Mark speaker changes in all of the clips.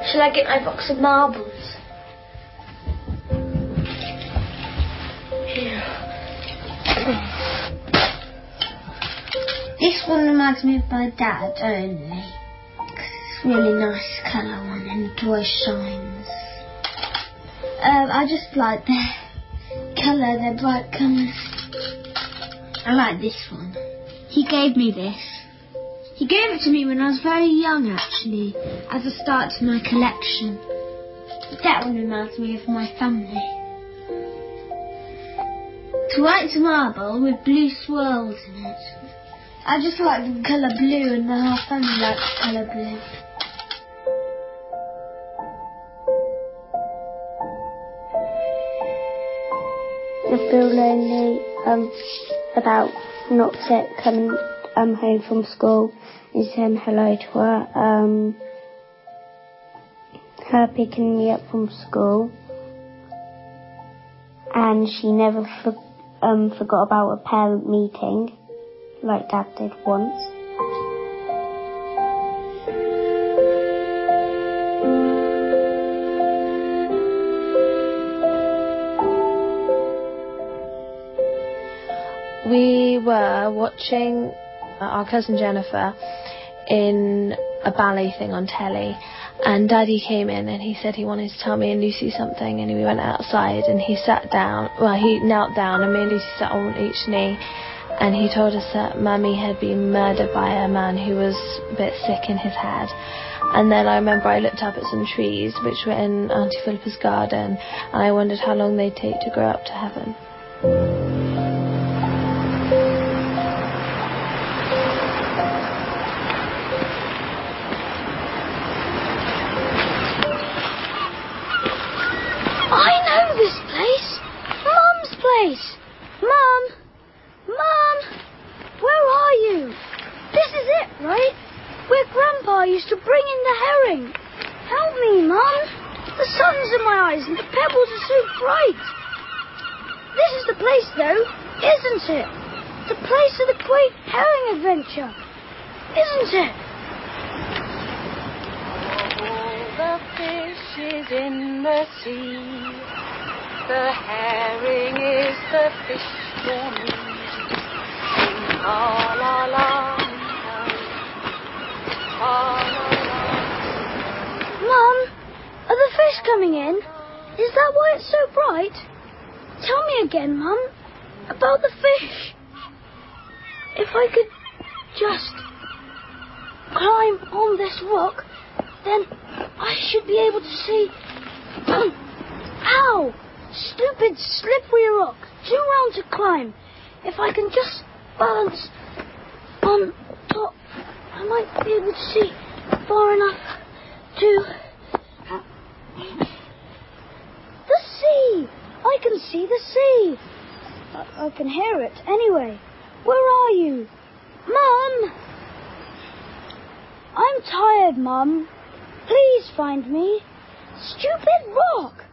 Speaker 1: Shall I get my box of marbles? Here. This one reminds me of my dad only. It's a really nice colour one and it always shines. I just like the colour, the bright colours. I like this one. He gave me this. He gave it to me when I was very young, actually, as a start to my collection. That one reminds me of my family. It's white marble with blue swirls in it. I just like the colour blue and the whole family likes the colour blue.
Speaker 2: I feel lonely about not coming home from school and saying hello to her. Her picking me up from school, and she never forgot about a parent meeting like Dad did once.
Speaker 3: We were watching our cousin Jennifer in a ballet thing on telly, and Daddy came in and he said he wanted to tell me and Lucy something, and we went outside and he knelt down and me and Lucy sat on each knee, and he told us that Mummy had been murdered by a man who was a bit sick in his head. And then I remember I looked up at some trees which were in Auntie Philippa's garden, and I wondered how long they'd take to grow up to heaven.
Speaker 1: Isn't it?
Speaker 4: All the fishes in the sea, the herring is the fish for me. La la la, la la la.
Speaker 1: Mum, are the fish coming in? Is that why it's so bright? Tell me again, Mum, about the fish. If I could just climb on this rock, then I should be able to see... Ow! Stupid, slippery rock. Too round to climb. If I can just balance on top, I might be able to see far enough to... The sea! I can see the sea. I can hear it anyway. Where are you? Mum! I'm tired, Mum. Please find me. Stupid rock.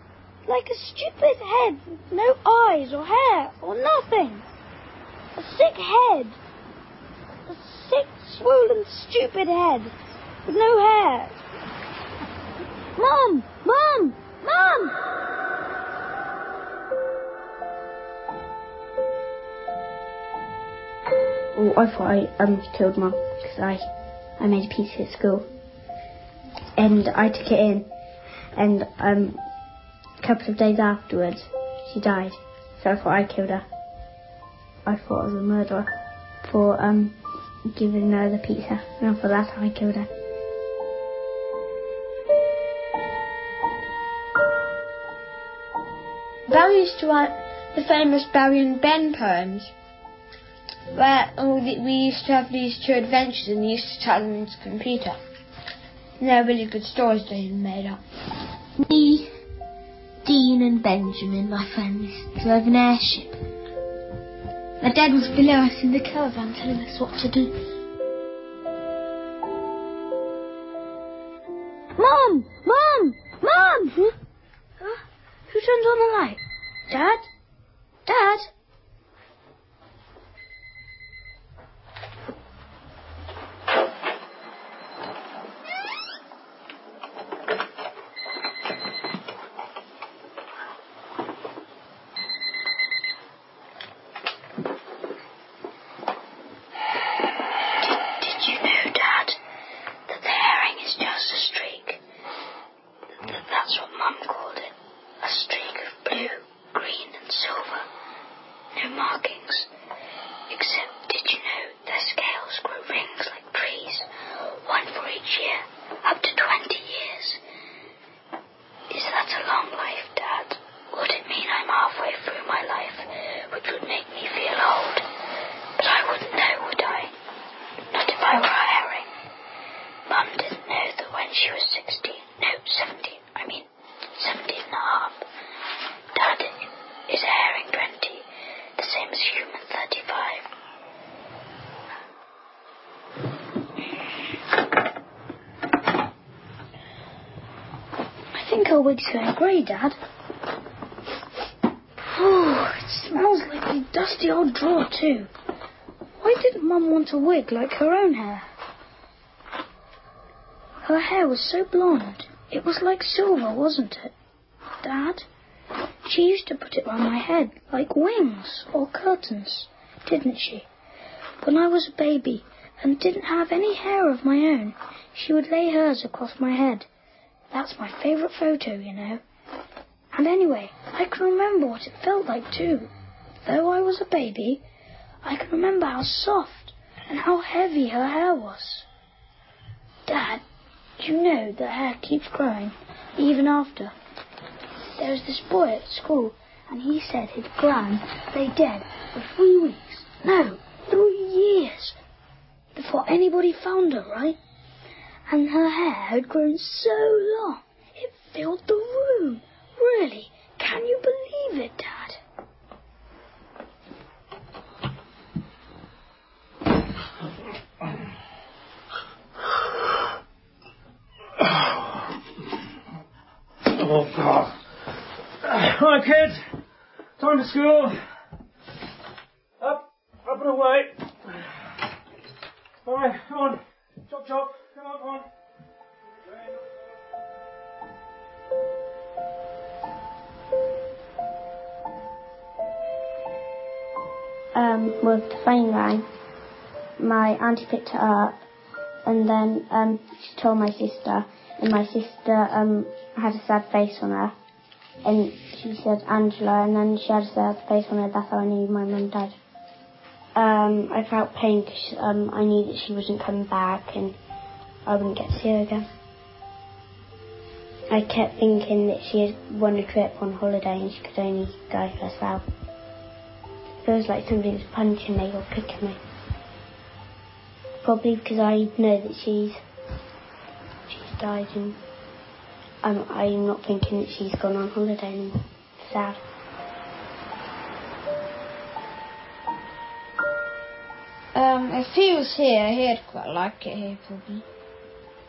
Speaker 1: Like a stupid head with no eyes or hair or nothing. A sick head. A sick, swollen, stupid head with no hair. Mum! Mum! Mum!
Speaker 2: Oh, I thought I killed Mum because I made a pizza at school, and I took it in, and a couple of days afterwards she died, so I thought I killed her. I thought I was a murderer for giving her the pizza, and for that I killed her.
Speaker 1: Barry used to write the famous Barry and Ben poems, where we used to have these two adventures and he used to tell them into the computer. And they're really good stories that he made up. Me, Dean and Benjamin, my friends, drove an airship. My dad was below us in the caravan telling us what to do. Mum! Mum! Mum! Huh? Who turned on the light? Dad? Dad?
Speaker 2: when she was 16. No, 17. 17 and a half. Dad is a herring 20, the same as human 35. I think our wig's going grey, Dad. Oh, it smells like a dusty old drawer too. Why didn't Mum want a wig like her own hair? Her hair was so blonde. It was like silver, wasn't it, Dad? She used to put it on my head like wings or curtains, didn't she? When I was a baby and didn't have any hair of my own, she would lay hers across my head. That's my favourite photo, you know. And anyway, I can remember what it felt like too. Though I was a baby, I can remember how soft and how heavy her hair was. Dad, do you know that hair keeps growing even after? There was this boy at school, and he said his gran lay dead for 3 weeks. No, 3 years before anybody found her, right? And her hair had grown so long, it filled the room. Really? Can you believe it, Dad?
Speaker 5: Oh, God. Right, kids. Time to school. Up and away. All right, come on. Chop, chop. Come on.
Speaker 2: Well, the phone rang. My auntie picked it up, and then she told my sister, and my sister had a sad face on her, and she said Angela, and then she had a sad face on her. That's how I knew my mum died. I felt pain because I knew that she wasn't coming back, and I wouldn't get to see her again. I kept thinking that she had won a trip on holiday and she could only go herself. It feels like somebody was punching me or kicking me. Probably because I know that she's died, and I'm not thinking that she's gone on holiday anymore. It's sad.
Speaker 6: If he was here, he'd quite like it here, probably.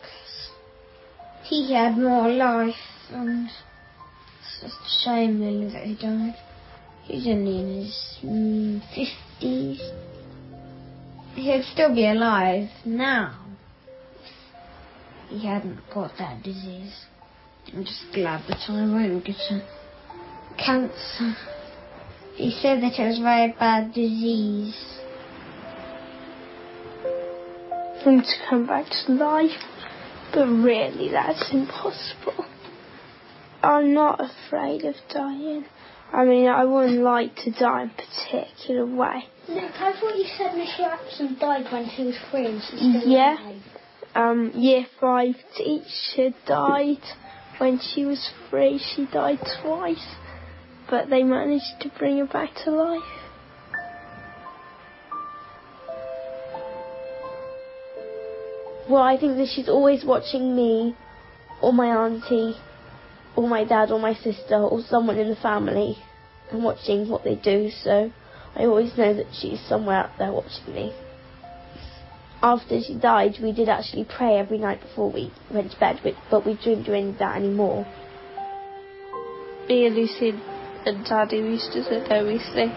Speaker 6: 'Cause he had more life, and it's just a shame really that he died. He's only in his 50s. He'd still be alive now if he hadn't got that disease. I'm just glad that I won't get cancer. He said that it was a very bad disease.
Speaker 7: For him to come back to life, but really that's impossible. I'm not afraid of dying. I mean, I wouldn't like to die in a particular way.
Speaker 2: Look, I thought you said Miss Jackson died when she was 3 and she's still
Speaker 7: Yeah.
Speaker 2: alive.
Speaker 7: Year 5 teacher died when she was 3. She died twice, but they managed to bring her back to life. Well, I think that she's always watching me, or my auntie, or my dad, or my sister, or someone in the family, and watching what they do, so I always know that she's somewhere out there watching me. After she died, we did actually pray every night before we went to bed, but we didn't do any of that anymore.
Speaker 3: Me and Lucy and Daddy, we used to sit there, we say,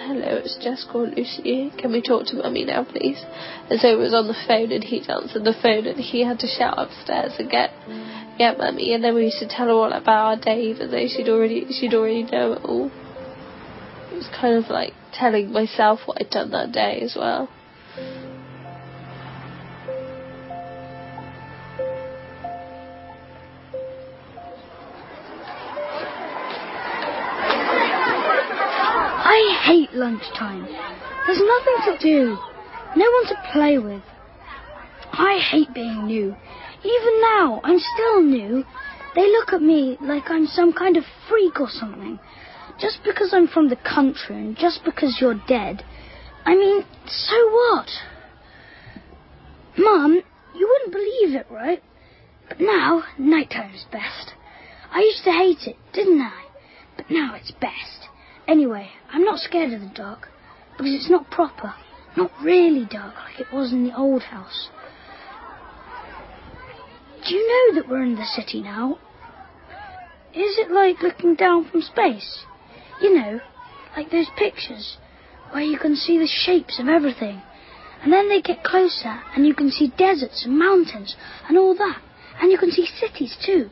Speaker 3: "Hello, it's Jess called Lucy. Can we talk to Mummy now, please?" And so it was on the phone, and he'd answer the phone, and he had to shout upstairs and get Mummy. And then we used to tell her all about our day, even though she'd already know it all. It was kind of like telling myself what I'd done that day as well.
Speaker 1: I hate lunchtime. There's nothing to do. No one to play with. I hate being new. Even now, I'm still new. They look at me like I'm some kind of freak or something. Just because I'm from the country and just because you're dead. I mean, so what? Mum, you wouldn't believe it, right?
Speaker 2: But now, night time's best. I used to hate it, didn't I? But now it's best. Anyway, I'm not scared of the dark, because it's not proper, not really dark like it was in the old house. Do you know that we're in the city now? Is it like looking down from space? You know, like those pictures, where you can see the shapes of everything. And then they get closer, and you can see deserts and mountains and all that. And you can see cities too.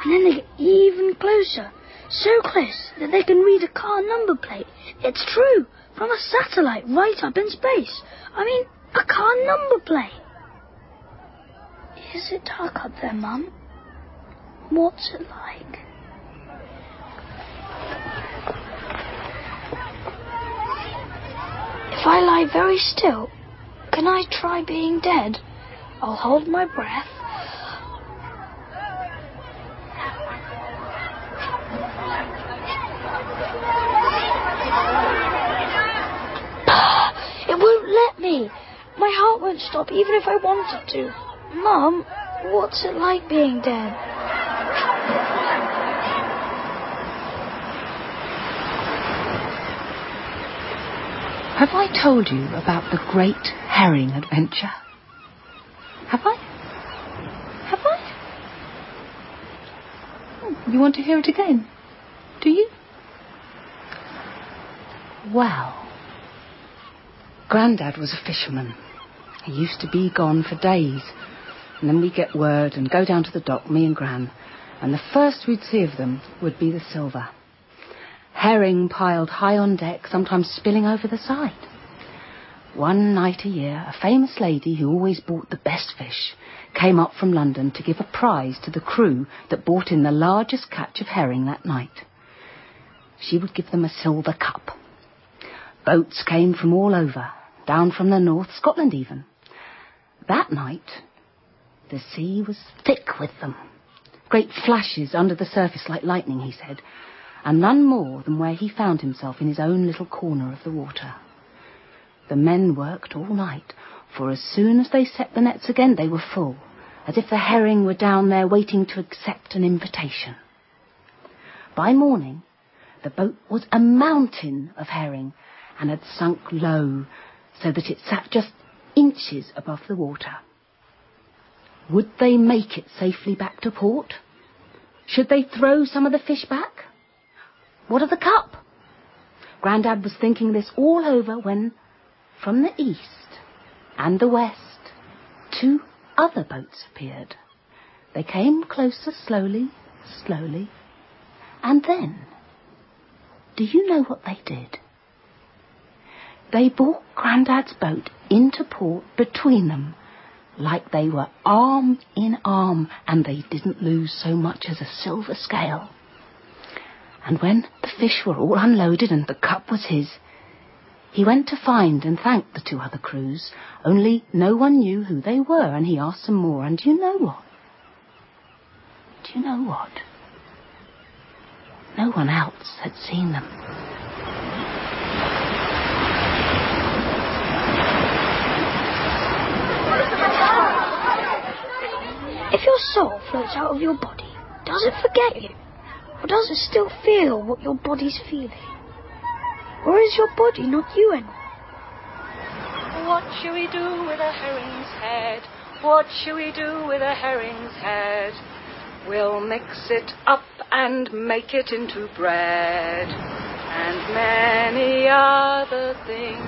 Speaker 2: And then they get even closer, so close that they can read a car number plate. It's true, from a satellite right up in space. I mean, a car number plate. Is it dark up there, Mum? What's it like? If I lie very still, can I try being dead? I'll hold my breath. It won't let me. My heart won't stop even if I wanted to. Mum, what's it like being dead?
Speaker 8: Have I told you about the Great Herring Adventure? Have I? Have I? You want to hear it again? Do you? Well, Grandad was a fisherman. He used to be gone for days. And then we'd get word and go down to the dock, me and Gran, and the first we'd see of them would be the silver. Herring piled high on deck, sometimes spilling over the side. One night a year, a famous lady who always bought the best fish came up from London to give a prize to the crew that brought in the largest catch of herring that night. She would give them a silver cup. Boats came from all over, down from the north, Scotland even. That night, the sea was thick with them. Great flashes under the surface like lightning, he said, and none more than where he found himself in his own little corner of the water. The men worked all night, for as soon as they set the nets again, they were full, as if the herring were down there waiting to accept an invitation. By morning, the boat was a mountain of herring and had sunk low, so that it sat just inches above the water. Would they make it safely back to port? Should they throw some of the fish back? What of the cup? Grandad was thinking this all over when, from the east and the west, 2 other boats appeared. They came closer slowly, slowly, and then, do you know what they did? They brought Grandad's boat into port between them, like they were arm in arm, and they didn't lose so much as a silver scale. And when the fish were all unloaded and the cup was his, he went to find and thank the 2 other crews, only no one knew who they were, and he asked some more, and do you know what? Do you know what? No one else had seen them.
Speaker 2: If your soul floats out of your body, does it forget you? Or does it still feel what your body's feeling? Or is your body not you anymore?
Speaker 4: What shall we do with a herring's head? What shall we do with a herring's head? We'll mix it up and make it into bread and many other things.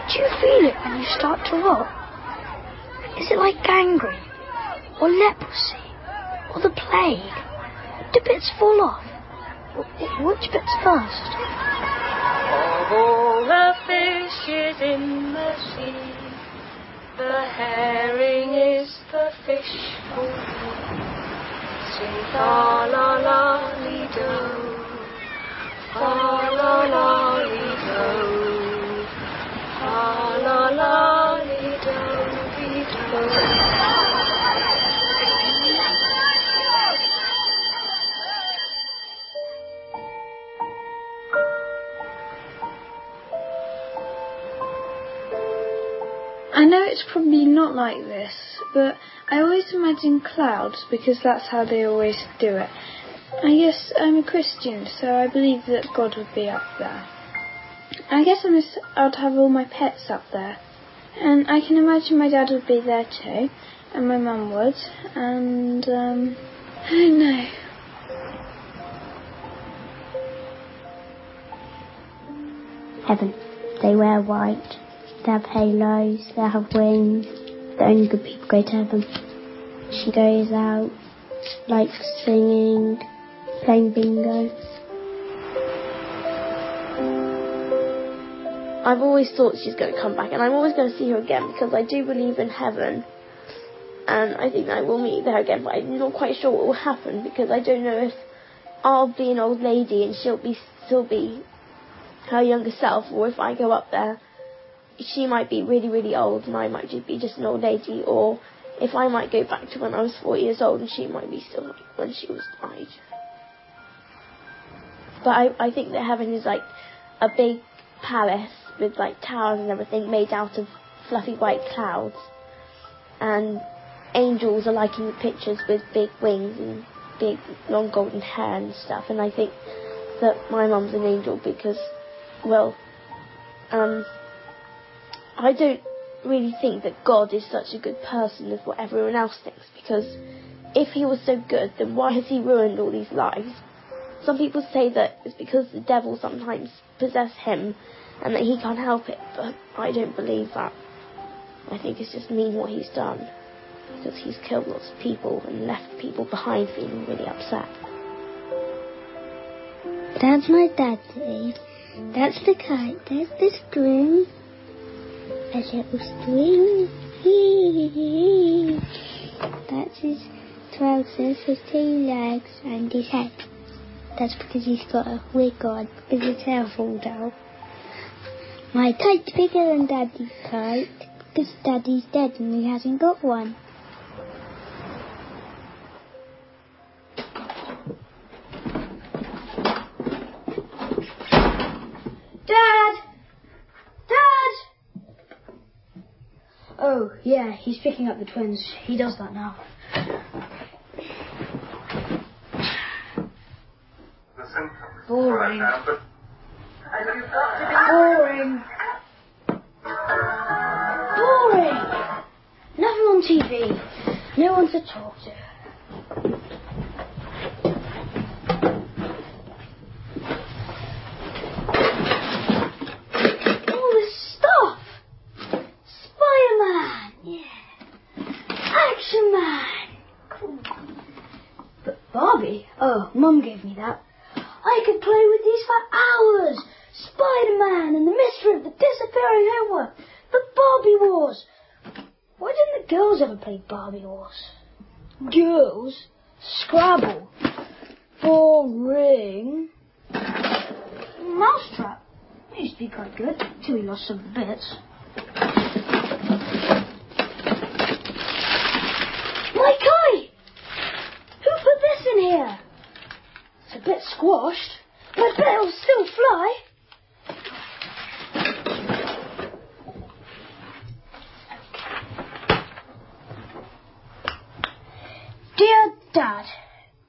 Speaker 2: Do you feel it when you start to rot? Is it like gangrene, or leprosy, or the plague? Do bits fall off? Which bits first?
Speaker 4: Of all the fishes in the sea, the herring is the fish for me. Sing fa la la lee do, fa la la lee do, fa la la lee do.
Speaker 1: I know it's probably not like this,
Speaker 9: but I always imagine clouds because that's how they always do it. I guess I'm a Christian, so I believe that God would be up there. I guess I'd have all my pets up there. And I can imagine my dad would be there too, and my mum would, and I don't know.
Speaker 2: Heaven. They wear white, they have halos, they have wings. The only good people go to heaven. She goes out, like singing, playing bingo.
Speaker 7: I've always thought she's going to come back, and I'm always going to see her again because I do believe in heaven, and I think that I will meet her again, but I'm not quite sure what will happen because I don't know if I'll be an old lady and she'll still be her younger self, or if I go up there, she might be really, really old and I might be just an old lady, or if I might go back to when I was 4 years old and she might be still when she was my age. But I think that heaven is like a big palace with like towers and everything made out of fluffy white clouds, and angels are like in the pictures with big wings and big long golden hair and stuff. And I think that my mum's an angel because, well, I don't really think that God is such a good person as what everyone else thinks, because if he was so good, then why has he ruined all these lives? Some people say that it's because the devil sometimes possesses him and that he can't help it, but I don't believe that. I think it's just mean what he's done, because he's killed lots of people and left people behind feeling really upset.
Speaker 1: That's my daddy. That's the kite. There's the string. A little string. That's his trousers, his 2 legs, and his head. That's because he's got a wig on, because his hair falls down. My kite's bigger than Daddy's kite, because Daddy's dead and he hasn't got one.
Speaker 6: Dad! Dad! Oh, yeah, he's picking up the twins. He does that now. Boring. Boring. Boring. Nothing on TV. No one to talk to. All this stuff. Spider-Man. Yeah. Action Man. Cool. But Barbie? Oh, Mum gave me that. I could play with these for hours. Spider-Man and the mystery of the disappearing homework. The Barbie Wars. Why didn't the girls ever play Barbie Wars? Girls? Scrabble. Boring. Mousetrap. It used to be quite good, till he lost some of the bits. My kite! Who put this in here? It's a bit squashed, but I bet it'll still fly. Dear Dad,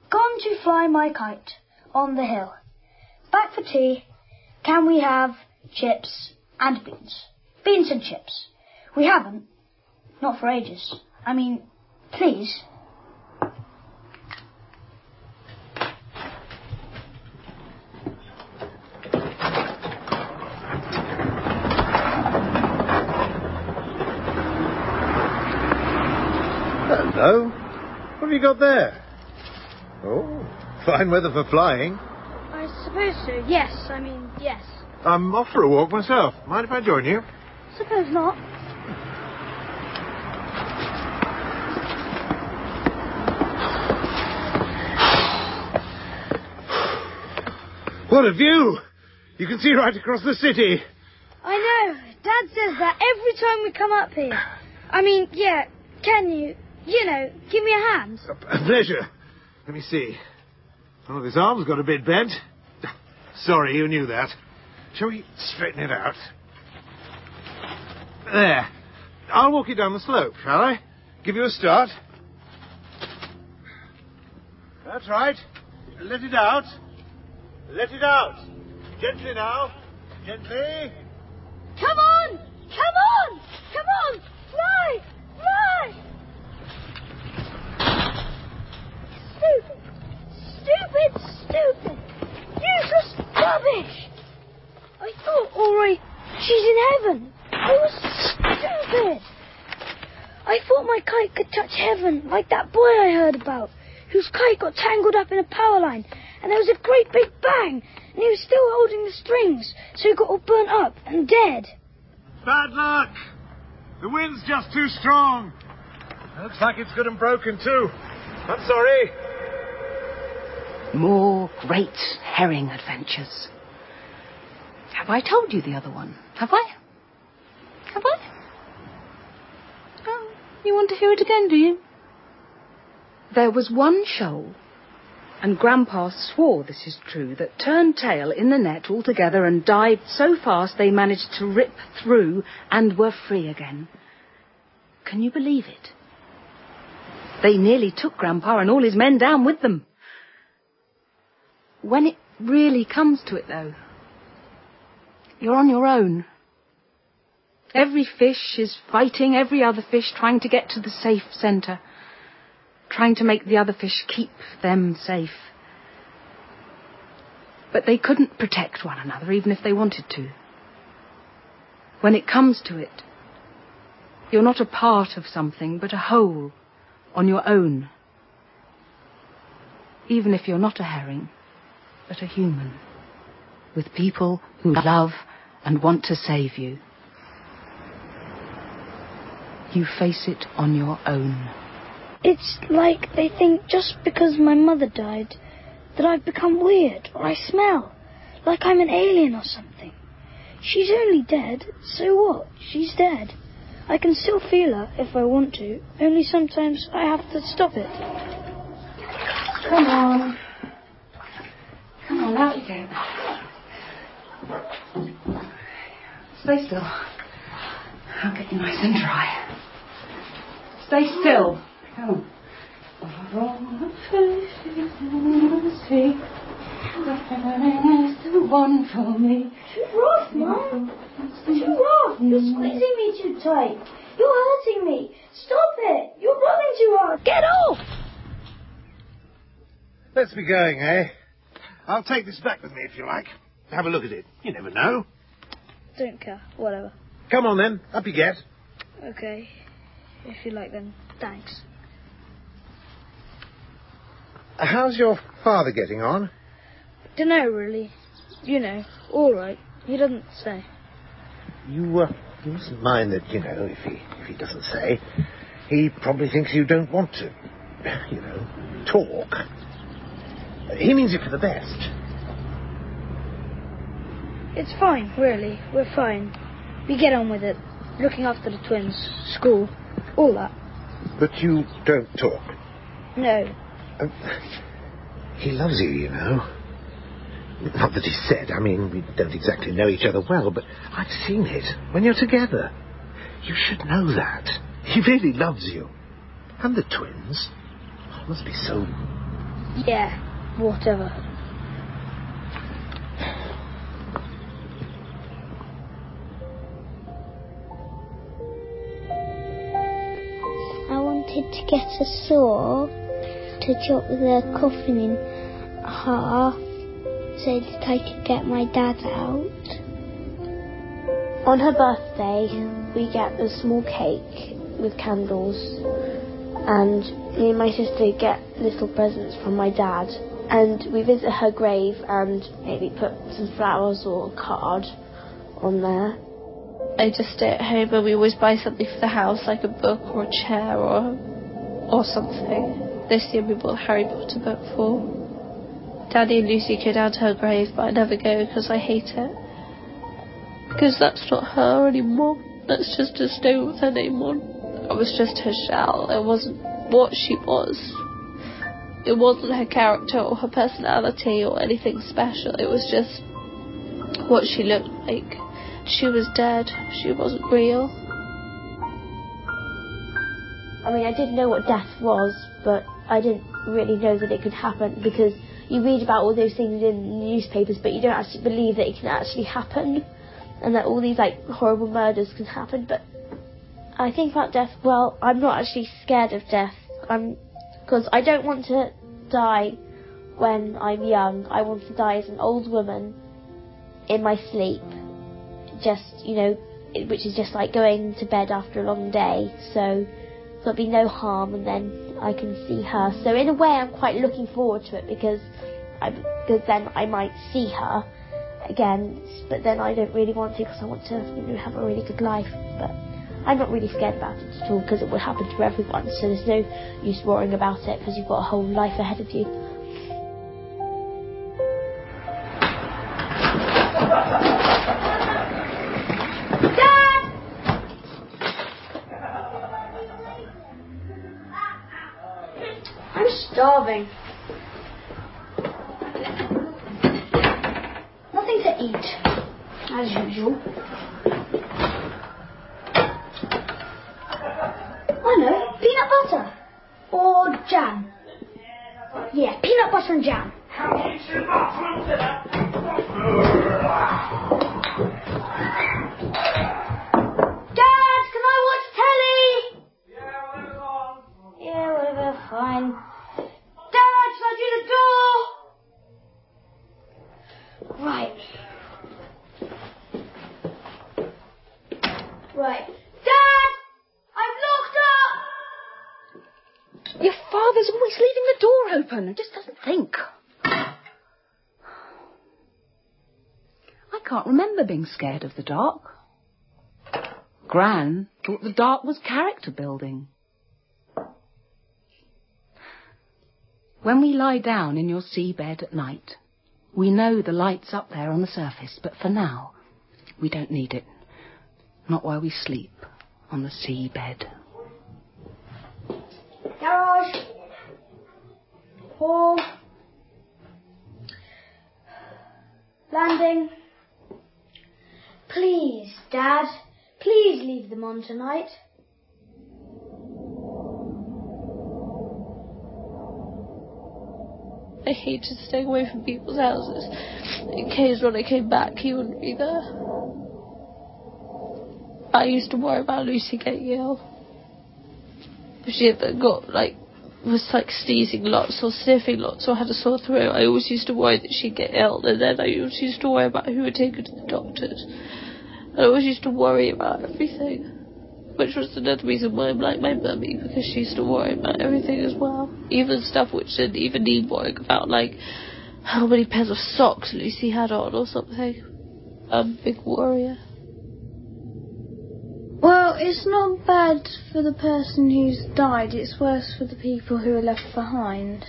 Speaker 6: gone to fly my kite on the hill. Back for tea. Can we have chips and beans? Beans and chips. We haven't. Not for ages. I mean, please.
Speaker 10: Hello. What have you got there? Oh, fine weather for flying.
Speaker 6: I suppose so, yes. I mean, yes.
Speaker 10: I'm off for a walk myself. Mind if I join you?
Speaker 6: Suppose not.
Speaker 10: What a view! You can see right across the city.
Speaker 6: I know. Dad says that every time we come up here. I mean, yeah, can you, give me a hand?
Speaker 10: A pleasure. Let me see. Oh, this arm's got a bit bent. Sorry, you knew that. Shall we straighten it out? There. I'll walk you down the slope, shall I? give you a start. That's right. Let it out. Let it out. Gently now. Gently.
Speaker 1: Come on! Come on! Come on! Fly! Fly! Stupid! Stupid! Stupid! Useless rubbish! I thought, alright, she's in heaven. I was stupid. I thought my kite could touch heaven, like that boy I heard about, whose kite got tangled up in a power line, and there was a great big bang, and he was still holding the strings, so he got all burnt up and dead.
Speaker 10: Bad luck. The wind's just too strong. Looks like it's good and broken too. I'm sorry.
Speaker 8: More great herring adventures. Have I told you the other one? Have I? Have I? Oh, you want to hear it again, do you? There was one shoal, and Grandpa swore this is true, that turned tail in the net altogether and dived so fast they managed to rip through and were free again. Can you believe it? They nearly took Grandpa and all his men down with them. When it really comes to it, though, you're on your own. Every fish is fighting every other fish, trying to get to the safe centre, trying to make the other fish keep them safe. But they couldn't protect one another, even if they wanted to. When it comes to it, you're not a part of something, but a whole, on your own. Even if you're not a herring, but a human, with people who love and want to save you. You face it on your own.
Speaker 1: It's like they think just because my mother died that I've become weird, or I smell like I'm an alien or something. She's only dead, so what? She's dead. I can still feel her if I want to, only sometimes I have to stop it.
Speaker 8: Come on. Come on, out you go. Stay still. I'll get you nice and dry. Stay still. Come on. The one for me.
Speaker 1: Too rough, Mum. Too rough. You're squeezing me too tight. You're hurting me. Stop it. You're rubbing too hard. Get off.
Speaker 10: Let's be going, eh? I'll take this back with me if you like. Have a look at it. You never know.
Speaker 1: Don't care. Whatever.
Speaker 10: Come on then. Up you get.
Speaker 1: Okay. If you like then. Thanks.
Speaker 10: How's your father getting on?
Speaker 1: Dunno, really. You know, all right. He doesn't say.
Speaker 10: You mustn't mind that, if he doesn't say. He probably thinks you don't want to, talk. He means it for the best.
Speaker 1: It's fine, really. We're fine. We get on with it. Looking after the twins, school, all that.
Speaker 10: But you don't talk?
Speaker 1: No.
Speaker 10: He loves you, Not that he said. I mean, we don't exactly know each other well, but I've seen it when you're together. You should know that. He really loves you. And the twins. It must be so...
Speaker 1: Yeah, whatever.
Speaker 2: I wanted to get a saw to chop the coffin in half so that I could get my dad out.
Speaker 7: On her birthday, we get a small cake with candles, and me and my sister get little presents from my dad, and we visit her grave and maybe put some flowers or a card on there.
Speaker 3: I just stay at home and we always buy something for the house, like a book or a chair or something. This year we bought a Harry Potter book for Daddy and Lucy go down to her grave, but I never go because I hate it. Because that's not her anymore. That's just a stone with her name on. It was just her shell. It wasn't what she was. It wasn't her character or her personality or anything special. It was just what she looked like. She was dead. She wasn't real.
Speaker 7: I mean, I did know what death was, but I didn't really know that it could happen, because you read about all those things in the newspapers, but you don't actually believe that it can actually happen, and that all these, like, horrible murders can happen. But I think about death, well, I'm not actually scared of death, because I don't want to die when I'm young. I want to die as an old woman in my sleep, just, you know, which is just like going to bed after a long day, so there'll be no harm, and then I can see her. So in a way I'm quite looking forward to it, because then I might see her again, but then I don't really want to, because I want to, you know, have a really good life. But I'm not really scared about it at all, because it will happen to everyone, so there's no use worrying about it, because you've got a whole life ahead of you.
Speaker 1: Starving. Nothing to eat, as usual. I know, peanut butter. Or jam. Yeah, peanut butter and jam. Dad, can I watch telly? Yeah, whatever, fine. Dad, shall I do the door? Right. Right. Dad! I'm locked up!
Speaker 8: Your father's always leaving the door open. He just doesn't think. I can't remember being scared of the dark. Gran thought the dark was character building. When we lie down in your seabed at night, we know the light's up there on the surface, but for now, we don't need it. Not while we sleep on the seabed.
Speaker 1: Garage. Hall. Landing. Please, Dad. Please leave them on tonight.
Speaker 3: I hated staying away from people's houses, in case when I came back he wouldn't be there. I used to worry about Lucy getting ill. If she had was sneezing lots or sniffing lots or had a sore throat, I always used to worry that she'd get ill, and then I always used to worry about who would take her to the doctors. I always used to worry about everything, which was another reason why I'm like my mummy, because she used to worry about everything as well. Even stuff which didn't even need worrying about, like how many pairs of socks Lucy had on or something. I'm a big worrier.
Speaker 9: Well, it's not bad for the person who's died, it's worse for the people who are left behind.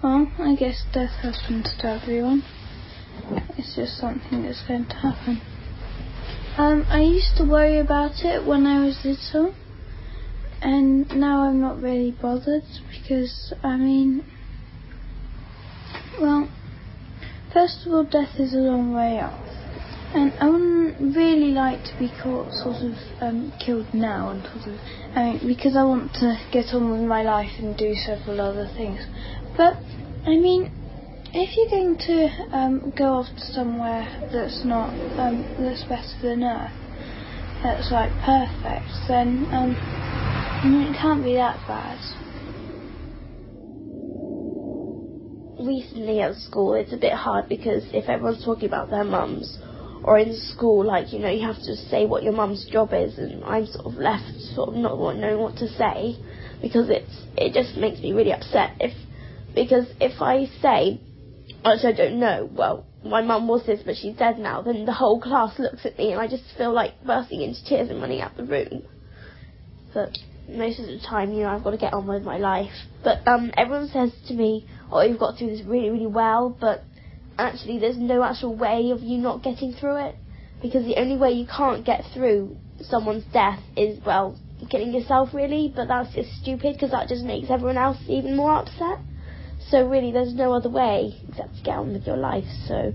Speaker 9: Well, I guess death happens to everyone. It's just something that's going to happen. I used to worry about it when I was little, and now I'm not really bothered, because, I mean, well, first of all, death is a long way off, and I wouldn't really like to be killed now, and because I want to get on with my life and do several other things. But, I mean, if you're going to go off to somewhere that's not that's better than Earth, that's like perfect, then it can't be that bad.
Speaker 7: Recently at school, it's a bit hard, because if everyone's talking about their mums, or in school, like, you know, you have to say what your mum's job is, and I'm sort of left not knowing what to say, because it just makes me really upset. Because if I say, which I don't know, well, my mum was this, but she's dead now, then the whole class looks at me and I just feel like bursting into tears and running out the room. But most of the time, you know, I've got to get on with my life. But everyone says to me, oh, you've got through this really, really well, but actually there's no actual way of you not getting through it, because the only way you can't get through someone's death is, well, killing yourself, really, but that's just stupid, because that just makes everyone else even more upset. So really, there's no other way except to get on with your life. So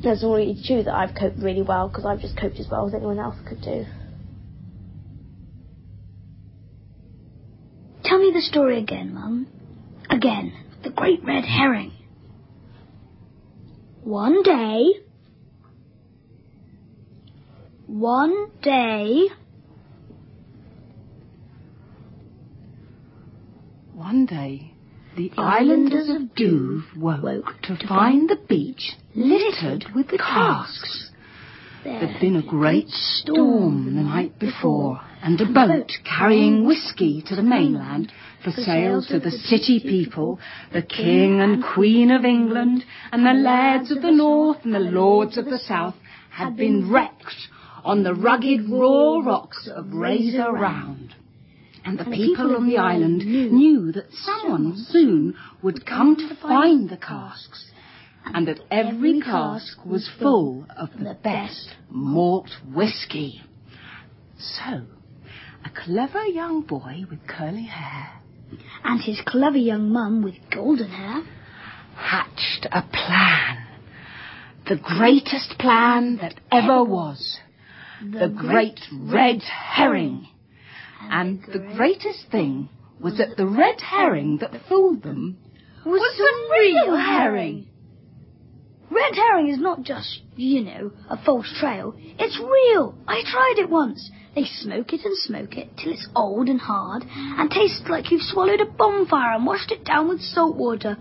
Speaker 7: it's only true that I've coped really well, because I've just coped as well as anyone else could do.
Speaker 1: Tell me the story again, Mum. Again. The Great Red Herring. One day, One
Speaker 8: day, the islanders of Douve woke to find the beach littered with casks. There'd been a great storm the night before, and a boat carrying whiskey to the mainland for sale to the city people, the King and Queen of England, and the lairds of the north and the lords of the south had been wrecked on the rugged raw rocks of Razor Round. And the people on the island knew that someone soon would come to find the casks, and that every cask was full of the best malt whiskey. So, a clever young boy with curly hair
Speaker 1: and his clever young mum with golden hair
Speaker 8: hatched a plan. The greatest plan that ever was. The Great Red Herring. And the greatest thing was that the red herring that fooled them was the real herring.
Speaker 1: Red herring is not just, a false trail. It's real. I tried it once. They smoke it till it's old and hard and tastes like you've swallowed a bonfire and washed it down with salt water.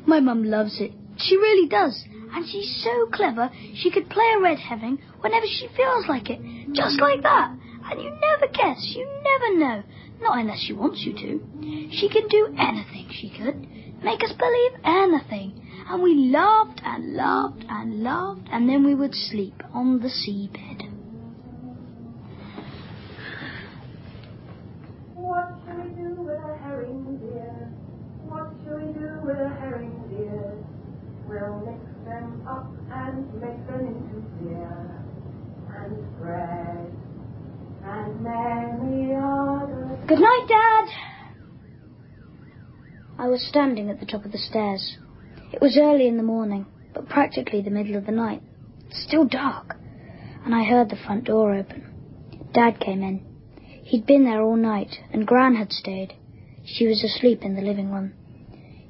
Speaker 1: My mum loves it. She really does. And she's so clever she could play a red herring whenever she feels like it. Just like that. And you never guess. You never know. Not unless she wants you to. She can do anything, she could. Make us believe anything. And we laughed and laughed and laughed, and then we would sleep on the seabed.
Speaker 4: What shall we do with a herring, dear? What shall we do with a herring, dear? We'll mix them up and make them into beer and bread and merry are.
Speaker 1: Good night, Dad. I was standing at the top of the stairs. It was early in the morning, but practically the middle of the night. Still dark. And I heard the front door open. Dad came in. He'd been there all night, and Gran had stayed. She was asleep in the living room.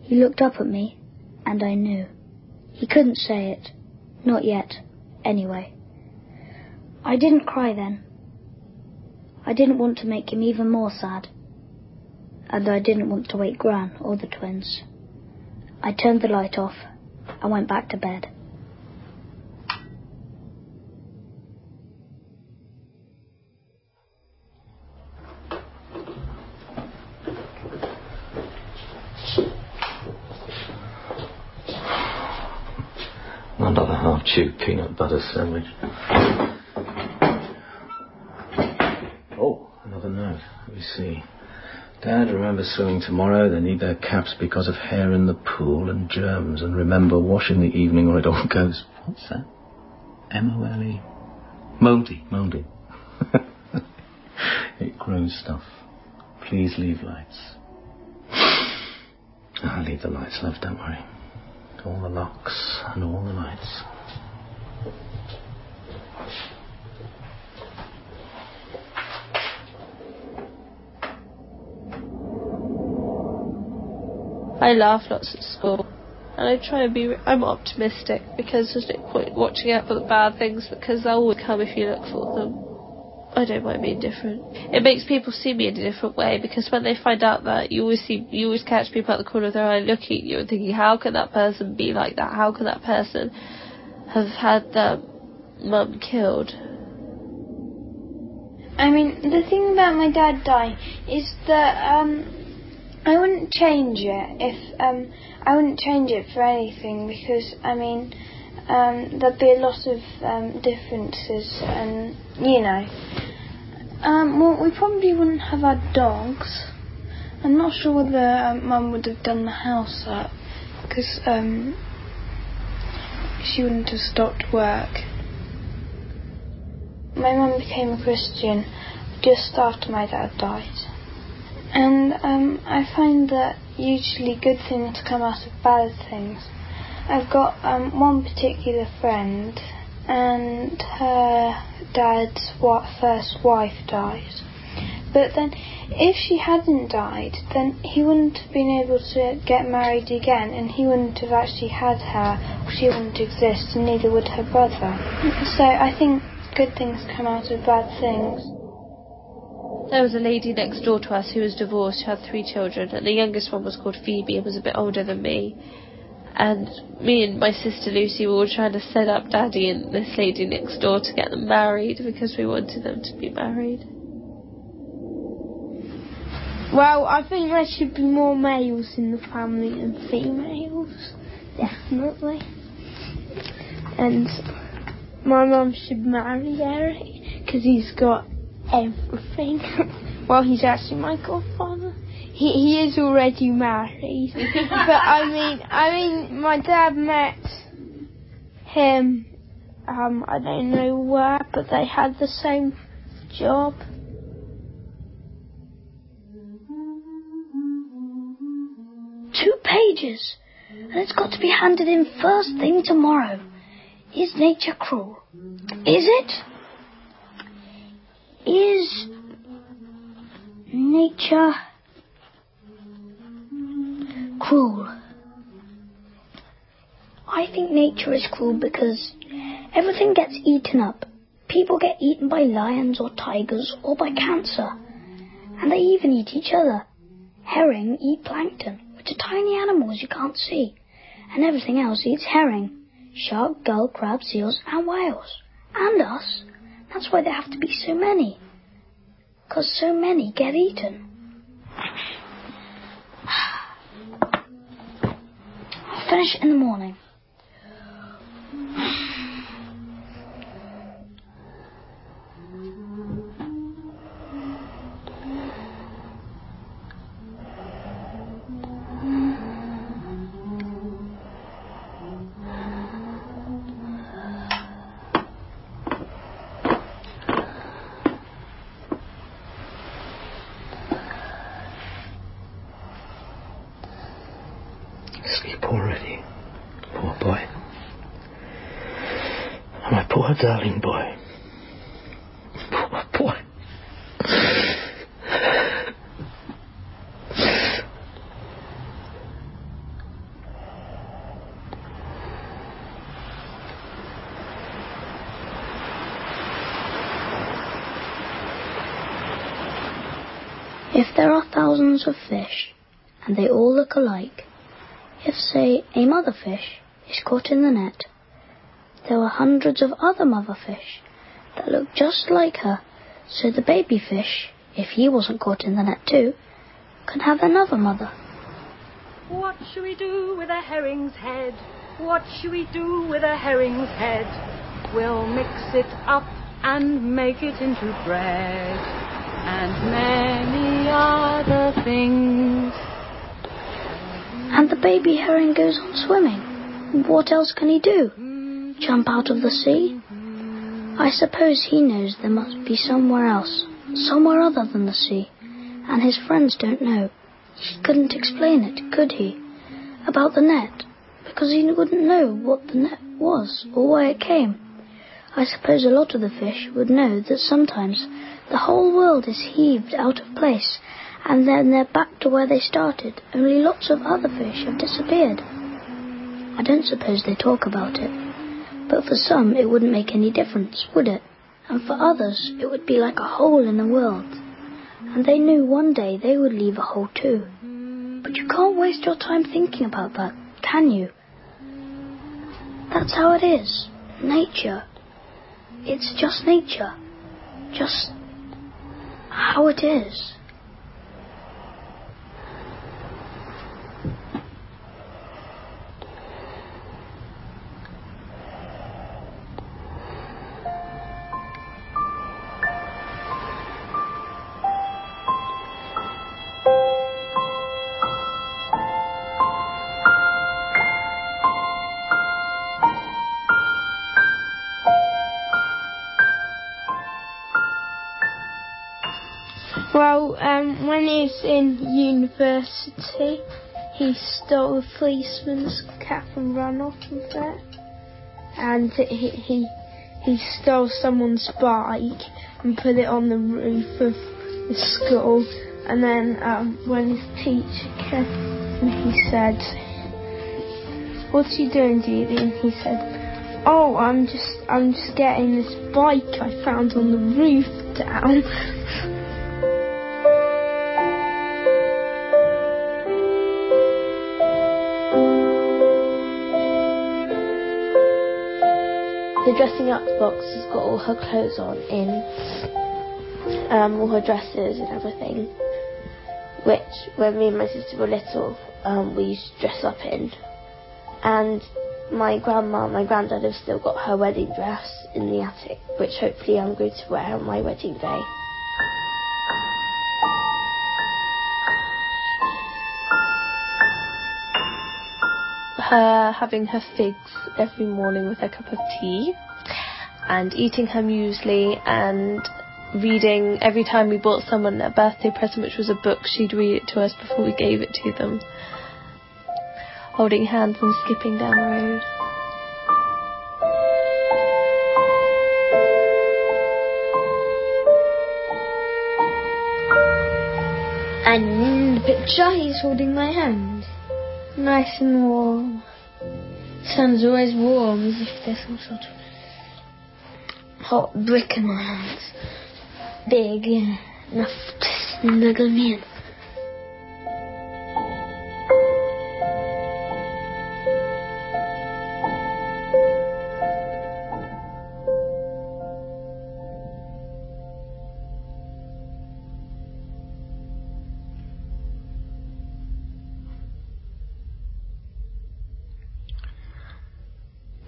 Speaker 1: He looked up at me, and I knew. He couldn't say it. Not yet. Anyway. I didn't cry then. I didn't want to make him even more sad. And I didn't want to wake Gran or the twins. I turned the light off and went back to bed.
Speaker 10: Another half-chewed peanut butter sandwich. Oh, another note. Let me see. Dad, remember swimming tomorrow. They need their caps because of hair in the pool and germs. And remember, wash in the evening or it all goes... What's that? M-O-L-E? Mouldy. It grows stuff. Please leave lights. I'll leave the lights, love, don't worry. All the locks and all the lights.
Speaker 3: I laugh lots at school, and I try and I'm optimistic, because there's no point watching out for the bad things, because they'll always come if you look for them. I don't mind being different. It makes people see me in a different way, because when they find out that you always catch people at the corner of their eye looking at you and thinking, how can that person be like that? How can that person have had their mum killed?
Speaker 9: I mean, the thing about my dad dying is that I wouldn't change it if I wouldn't change it for anything, because I mean there'd be a lot of differences, and well, we probably wouldn't have our dogs. I'm not sure whether Mum would have done the house up, because she wouldn't have stopped work. My mum became a Christian just after my dad died. And I find that usually good things come out of bad things. I've got one particular friend, and her dad's first wife died. But then if she hadn't died, then he wouldn't have been able to get married again, and he wouldn't have actually had her, or she wouldn't exist, and neither would her brother. So I think good things come out of bad things.
Speaker 3: There was a lady next door to us who was divorced, who had 3 children, and the youngest one was called Phoebe and was a bit older than me. And me and my sister Lucy were all trying to set up Daddy and this lady next door to get them married because we wanted them to be married.
Speaker 7: Well, I think there should be more males in the family than females. Definitely. And my mum should marry Eric because he's got everything. Well, he's actually my godfather. He is already married. But I mean, my dad met him, I don't know where, but they had the same job.
Speaker 1: Two pages, and it's got to be handed in first thing tomorrow. Is nature cruel? Is it? Is nature cruel? I think nature is cruel because everything gets eaten up. People get eaten by lions or tigers or by cancer. And they even eat each other. Herring eat plankton, which are tiny animals you can't see. And everything else eats herring. Shark, gull, crab, seals and whales. And us. That's why there have to be so many. 'Cause so many get eaten. I'll finish in the morning.
Speaker 10: Sleep already. Poor boy. My poor darling boy. Poor boy.
Speaker 1: If there are thousands of fish, and they all look alike, if, say, a mother fish is caught in the net, there are hundreds of other mother fish that look just like her, so the baby fish, if he wasn't caught in the net too, can have another mother.
Speaker 4: What shall we do with a herring's head? What shall we do with a herring's head? We'll mix it up and make it into bread, and many other things.
Speaker 1: And the baby herring goes on swimming. What else can he do? Jump out of the sea? I suppose he knows there must be somewhere else, somewhere other than the sea, and his friends don't know. He couldn't explain it, could he? About the net, because he wouldn't know what the net was or why it came. I suppose a lot of the fish would know that sometimes the whole world is heaved out of place, and then they're back to where they started, only lots of other fish have disappeared. I don't suppose they talk about it, but for some it wouldn't make any difference, would it? And for others it would be like a hole in the world, and they knew one day they would leave a hole too. But you can't waste your time thinking about that, can you? That's how it is. Nature. It's just nature. Just how it is.
Speaker 7: Well, when he was in university, he stole a policeman's cap and ran off with it. And he stole someone's bike and put it on the roof of the school And then when his teacher came, he said, "What are you doing, Judy?" And he said, "Oh, I'm just getting this bike I found on the roof down." The dressing up box has got all her clothes on in, all her dresses and everything, which when me and my sister were little, we used to dress up in. And my grandma and my granddad have still got her wedding dress in the attic, which hopefully I'm going to wear on my wedding day. Her having her figs every morning with her cup of tea, and eating her muesli, and reading every time we bought someone a birthday present which was a book, she'd read it to us before we gave it to them. Holding hands and skipping down the road.
Speaker 6: And in the picture he's holding my hand. Nice and warm. Sun's always warm, as if there's some sort of hot brick in my hands. Big, enough to snuggle me in.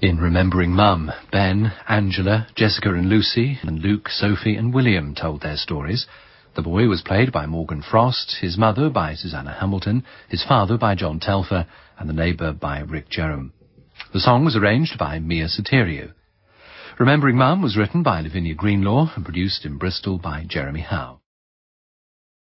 Speaker 11: In Remembering Mum, Ben, Angela, Jessica and Lucy, and Luke, Sophie and William told their stories. The boy was played by Morgan Frost, his mother by Susanna Hamilton, his father by John Telfer, and the neighbour by Rick Jerome. The song was arranged by Mia Soterio. Remembering Mum was written by Lavinia Greenlaw and produced in Bristol by Jeremy Howe.